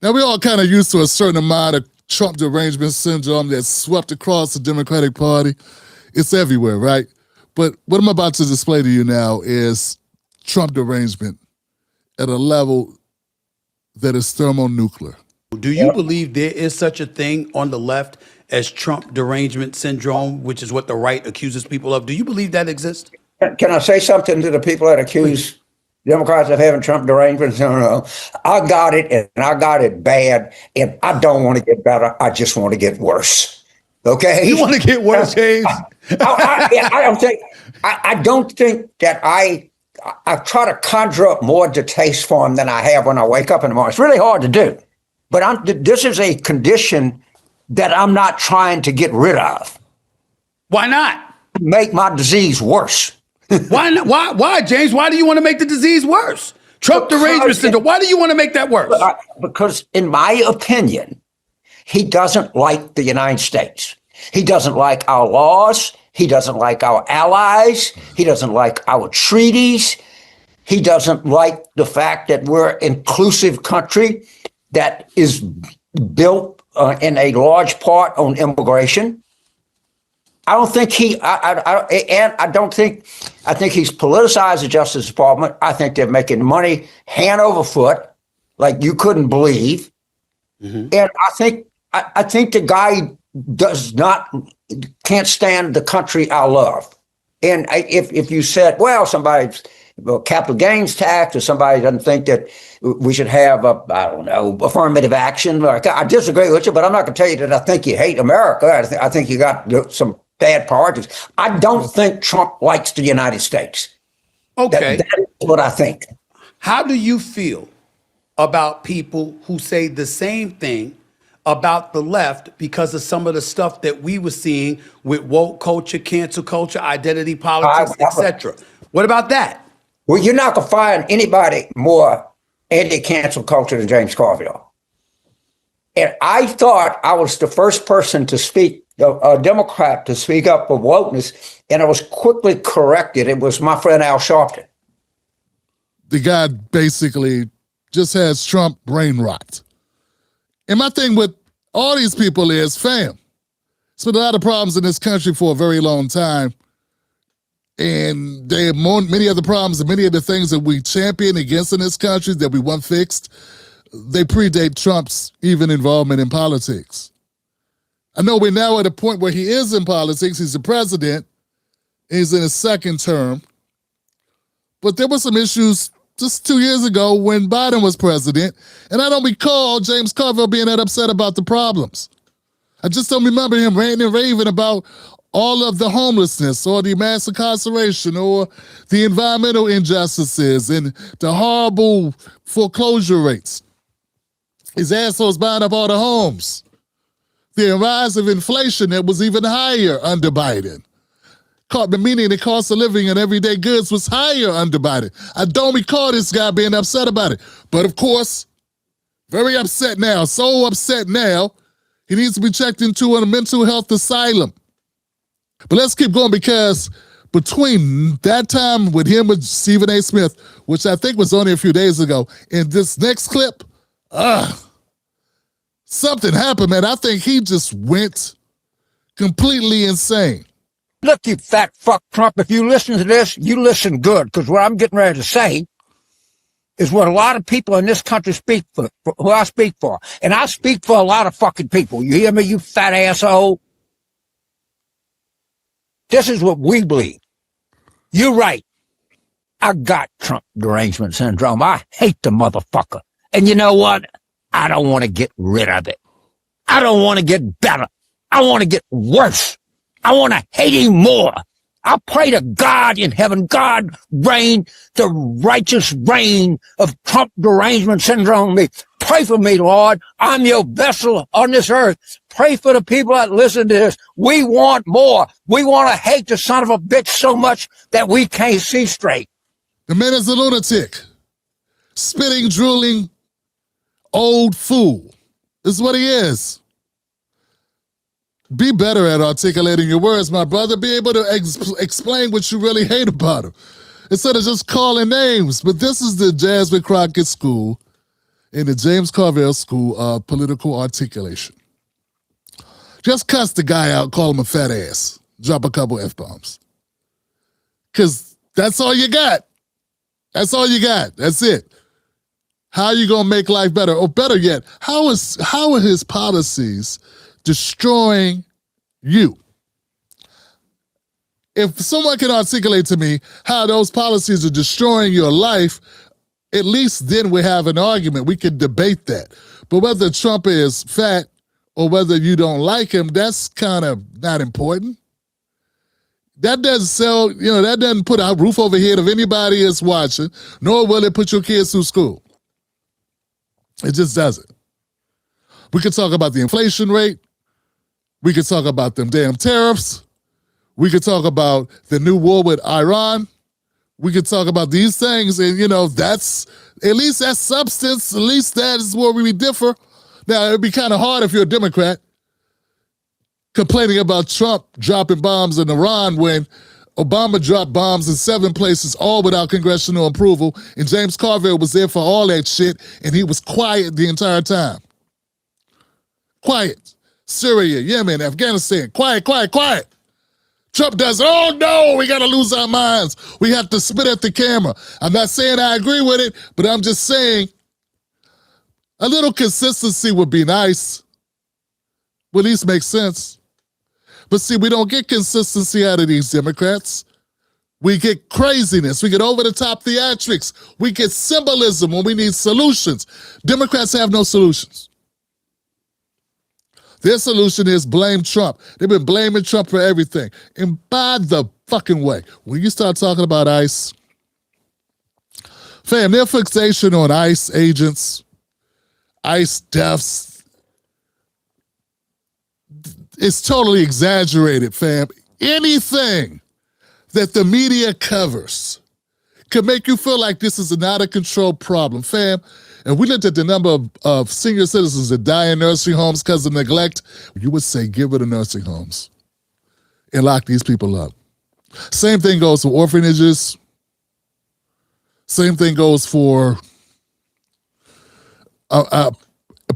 Now, we're all kind of used to a certain amount of Trump derangement syndrome that's swept across the Democratic Party. It's everywhere, right? But what I'm about to display to you now is Trump derangement at a level that is thermonuclear. Do you believe there is such a thing on the left as Trump derangement syndrome, which is what the right accuses people of? Do you believe that exists? Can I say something to the people that accuse Democrats of having Trump derangement? No. I got it, and I got it bad, and I don't want to get better. I just want to get worse. Okay? You want to get worse, James? I don't think that I try to conjure up more distaste for him than I have when I wake up in the morning. It's really hard to do. But this is a condition that I'm not trying to get rid of. Why not? Make my disease worse. Why not? Why, James? Why do you want to make the disease worse? Trump derangement syndrome. Why do you want to make that worse? Because in my opinion, he doesn't like the United States. He doesn't like our laws. He doesn't like our allies. He doesn't like our treaties. He doesn't like the fact that we're an inclusive country that is built in a large part on immigration. I think he's politicized the Justice Department. I think they're making money hand over foot, like you couldn't believe. Mm-hmm. And I think the guy can't stand the country I love. And if you said, well, somebody's capital gains tax, or somebody doesn't think that we should have affirmative action, I disagree with you, but I'm not going to tell you that I think you hate America. I think you got some bad priorities. I don't think Trump likes the United States. Okay. That is what I think. How do you feel about people who say the same thing about the left because of some of the stuff that we were seeing with woke culture, cancel culture, identity politics, etc.? What about that? Well, you're not going to find anybody more anti-cancel culture than James Carville. And I thought I was the first person to speak, a Democrat, to speak up for wokeness, and I was quickly corrected. It was my friend Al Sharpton. The guy basically just has Trump brain rot. And my thing with all these people is, fam, there's been a lot of problems in this country for a very long time. And there are many of the problems and many of the things that we champion against in this country that we want fixed, they predate Trump's even involvement in politics. I know we're now at a point where he is in politics. He's the president. He's in his second term. But there were some issues just 2 years ago when Biden was president, and I don't recall James Carville being that upset about the problems. I just don't remember him ranting and raving about all of the homelessness or the mass incarceration or the environmental injustices and the horrible foreclosure rates. His assholes buying up all the homes. The rise of inflation that was even higher under Biden. Meaning the cost of living and everyday goods was higher under Biden. I don't recall this guy being upset about it. But of course, very upset now. So upset now, he needs to be checked into a mental health asylum. But let's keep going, because between that time with him with Stephen A. Smith, which I think was only a few days ago, and this next clip, something happened, man. I think he just went completely insane. Look, you fat fuck Trump, if you listen to this, you listen good, because what I'm getting ready to say is what a lot of people in this country speak for, who I speak for. And I speak for a lot of fucking people. You hear me, you fat asshole? This is what we believe. You're right. I got Trump derangement syndrome. I hate the motherfucker. And you know what? I don't want to get rid of it. I don't want to get better. I want to get worse. I want to hate him more. I pray to God in heaven, God reign the righteous reign of Trump derangement syndrome. Pray for me, Lord. I'm your vessel on this earth. Pray for the people that listen to this. We want more. We want to hate the son of a bitch so much that we can't see straight. The man is a lunatic. Spitting, drooling, old fool. This is what he is. Be better at articulating your words, my brother. Be able to explain what you really hate about him, instead of just calling names. But this is the Jasmine Crockett School, in the James Carville School of Political Articulation. Just cuss the guy out, call him a fat ass, drop a couple F-bombs. Because that's all you got. That's all you got. That's it. How are you going to make life better? Or better yet, how are his policies destroying you? If someone can articulate to me how those policies are destroying your life, at least then we have an argument. We can debate that. But whether Trump is fat or whether you don't like him, that's kind of not important. That doesn't sell, that doesn't put a roof over head of anybody is watching, nor will it put your kids through school. It just doesn't. We could talk about the inflation rate. We could talk about them damn tariffs. We could talk about the new war with Iran. We could talk about these things, and that's at least that's substance. At least that is where we differ. Now it'd be kind of hard if you're a Democrat complaining about Trump dropping bombs in Iran when Obama dropped bombs in 7 places, all without congressional approval, and James Carville was there for all that shit, and he was quiet the entire time. Quiet. Syria, Yemen, Afghanistan, quiet. Trump does, oh no, we gotta lose our minds. We have to spit at the camera. I'm not saying I agree with it, but I'm just saying a little consistency would be nice. Would at least make sense. But see, we don't get consistency out of these Democrats. We get craziness. We get over-the-top theatrics. We get symbolism when we need solutions. Democrats have no solutions. Their solution is blame Trump. They've been blaming Trump for everything. And by the fucking way, when you start talking about ICE, fam, their fixation on ICE agents, ICE deaths, it's totally exaggerated, fam. Anything that the media covers could make you feel like this is an out-of-control problem, fam. And we looked at the number of senior citizens that die in nursing homes because of neglect. You would say, give it to nursing homes and lock these people up. Same thing goes for orphanages. Same thing goes for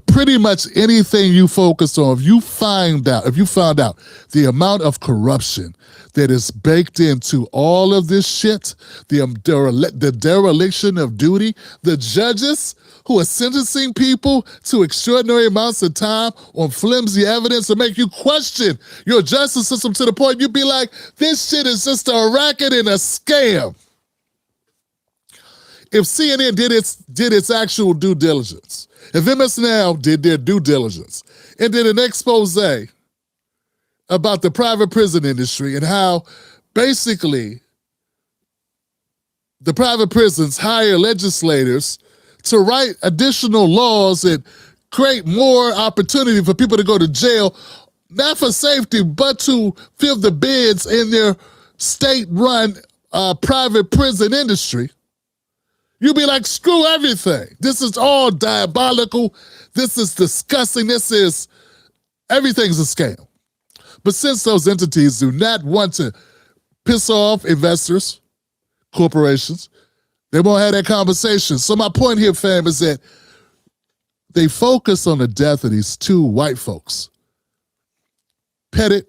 pretty much anything you focus on. If you found out the amount of corruption that is baked into all of this shit, the dereliction of duty, the judges who are sentencing people to extraordinary amounts of time on flimsy evidence to make you question your justice system to the point you'd be like, this shit is just a racket and a scam. If CNN did its actual due diligence, if MS Now did their due diligence and did an expose about the private prison industry and how basically the private prisons hire legislators to write additional laws and create more opportunity for people to go to jail, not for safety, but to fill the beds in their state-run private prison industry, you'd be like, screw everything. This is all diabolical. This is disgusting. Everything's a scam. But since those entities do not want to piss off investors, corporations, they won't have that conversation. So my point here, fam, is that they focus on the death of these 2 white folks, Pettit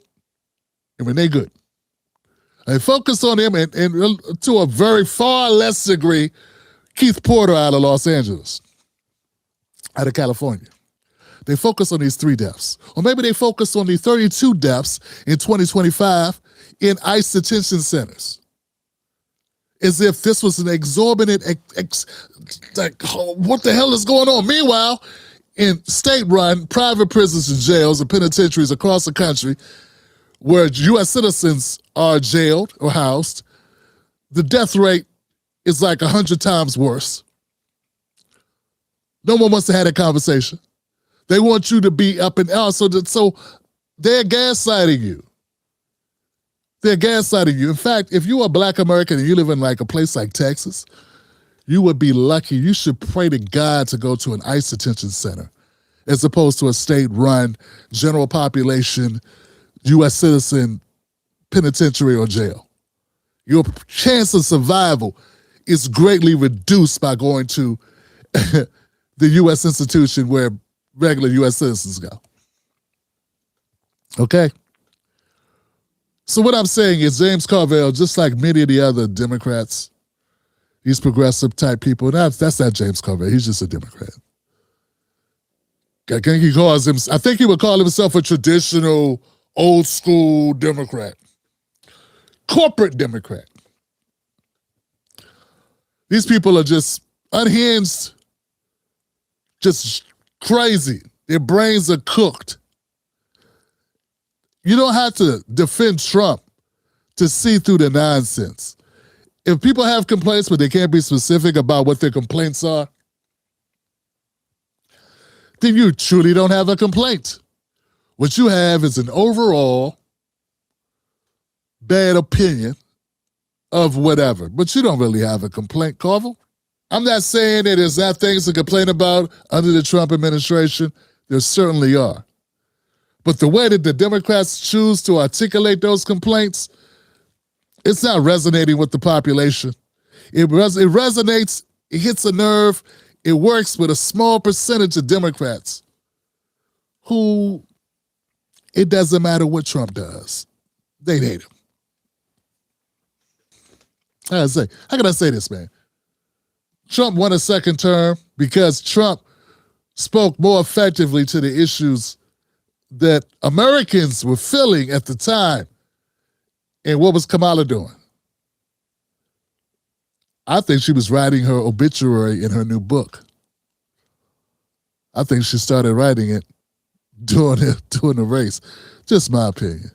and Renee Good. They focus on them and to a very far less degree, Keith Porter out of Los Angeles, out of California. They focus on these 3 deaths. Or maybe they focus on the 32 deaths in 2025 in ICE detention centers. As if this was an exorbitant, what the hell is going on? Meanwhile, in state-run private prisons and jails and penitentiaries across the country where U.S. citizens are jailed or housed, the death rate is like 100 times worse. No one wants to have that conversation. They want you to be up and out, so they're gaslighting you. They're gaslighting you. In fact, if you're a Black American and you live in like a place like Texas, you would be lucky. You should pray to God to go to an ICE detention center as opposed to a state-run, general population, U.S. citizen penitentiary or jail. Your chance of survival is greatly reduced by going to the U.S. institution where regular U.S. citizens go. Okay? So what I'm saying is James Carville, just like many of the other Democrats, these progressive type people, that's not James Carville. He's just a Democrat. I think he would call himself a traditional, old school Democrat. Corporate Democrat. These people are just unhinged, just crazy. Their brains are cooked. You don't have to defend Trump to see through the nonsense. If people have complaints, but they can't be specific about what their complaints are, then you truly don't have a complaint. What you have is an overall bad opinion of whatever, but you don't really have a complaint, Carville. I'm not saying that there's not things to complain about under the Trump administration. There certainly are. But the way that the Democrats choose to articulate those complaints, it's not resonating with the population. It resonates, it hits a nerve, it works with a small percentage of Democrats who, it doesn't matter what Trump does. They hate him. How can I say this, man? Trump won a second term because Trump spoke more effectively to the issues that Americans were feeling at the time. And what was Kamala doing? I think she was writing her obituary in her new book. I think she started writing it during the race. Just my opinion.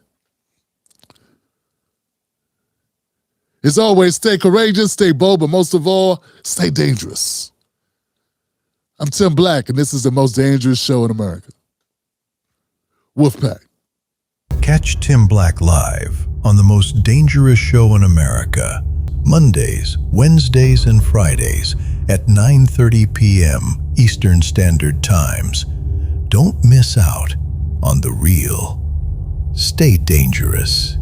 As always, stay courageous, stay bold, but most of all, stay dangerous. I'm Tim Black, and this is the most dangerous show in America. Wolfpack. Catch Tim Black live on the most dangerous show in America, Mondays, Wednesdays, and Fridays at 9:30 p.m. Eastern Standard Times. Don't miss out on the real. Stay dangerous.